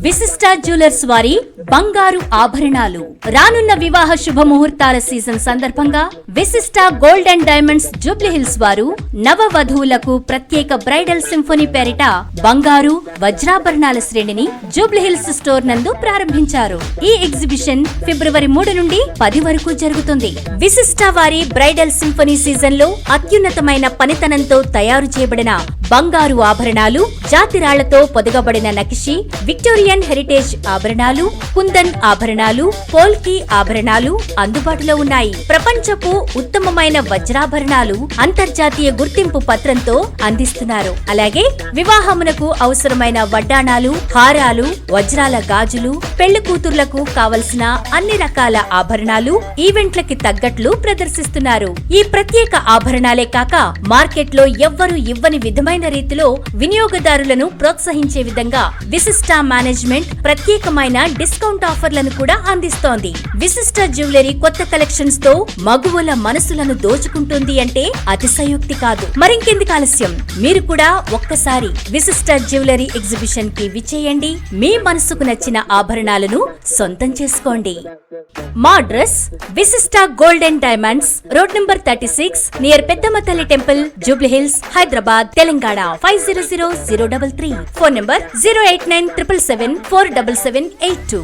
విశిష్ట జ్యువెలర్స్ వారి బంగారు ఆభరణాలు. రానున్న వివాహ శుభముహూర్తాల సీజన్ సందర్భంగా విశిష్ట గోల్డ్ అండ్ డైమండ్స్ జూబ్లీహిల్స్ వారు నవ వధువులకు ప్రత్యేక బ్రైడల్ సింఫనీ పేరిట బంగారు వజ్రాభరణాల శ్రేణిని జూబ్లీహిల్స్ స్టోర్ నందు ప్రారంభించారు. ఈ ఎగ్జిబిషన్ ఫిబ్రవరి 3 నుండి 10 వరకు జరుగుతుంది. విశిష్ట వారి బ్రైడల్ సింఫనీ సీజన్ లో అత్యున్నతమైన పనితనంతో తయారు చేయబడిన బంగారు ఆభరణాలు, జాతిరాళ్లతో పొదగబడిన నకిషి, విక్టోరియన్ హెరిటేజ్ ఆభరణాలు, కుందన్ ఆభరణాలు, పోల్కి ఆభరణాలు అందుబాటులో ఉన్నాయి. ప్రపంచపు ఉత్తమమైన వజ్రాభరణాలు అంతర్జాతీయ గుర్తింపు పత్రంతో అందిస్తున్నారు. అలాగే వివాహమునకు అవసరమైన వడ్డాణాలు, హారాలు, వజ్రాల గాజులు, పెళ్లి కూతుర్లకు కావలసిన అన్ని రకాల ఆభరణాలు ఈవెంట్లకి తగ్గట్లు ప్రదర్శిస్తున్నారు. ఈ ప్రత్యేక ఆభరణాలే కాక మార్కెట్ లో ఎవ్వరూ ఇవ్వని విధమైన రీతిలో వినియోగదారులను ప్రోత్సహించే విధంగా విశిష్ట మేనేజ్మెంట్ ప్రత్యేకమైన డిస్కౌంట్ ఆఫర్లను కూడా అందిస్తోంది. విశిష్ట జ్యువెలరీ కొత్త కలెక్షన్స్ తో మగువల మనసులను దోచుకుంటుంది అంటే అతిశయోక్తి కాదు. మరింకెందుకు ఆలస్యం, మీరు కూడా ఒక్కసారి విశిష్ట జ్యువెలరీ ఎగ్జిబిషన్ కి విచ్చేయండి. మీ మనసుకు నచ్చిన ఆభరణాలను సొంతం చేసుకోండి. మా అడ్రస్ విశిష్ట gold and diamonds, road number 36, near పెద్దమ్మ తల్లి temple, Jubilee Hills, Hyderabad, Telangana 500033. Phone number 08977747782.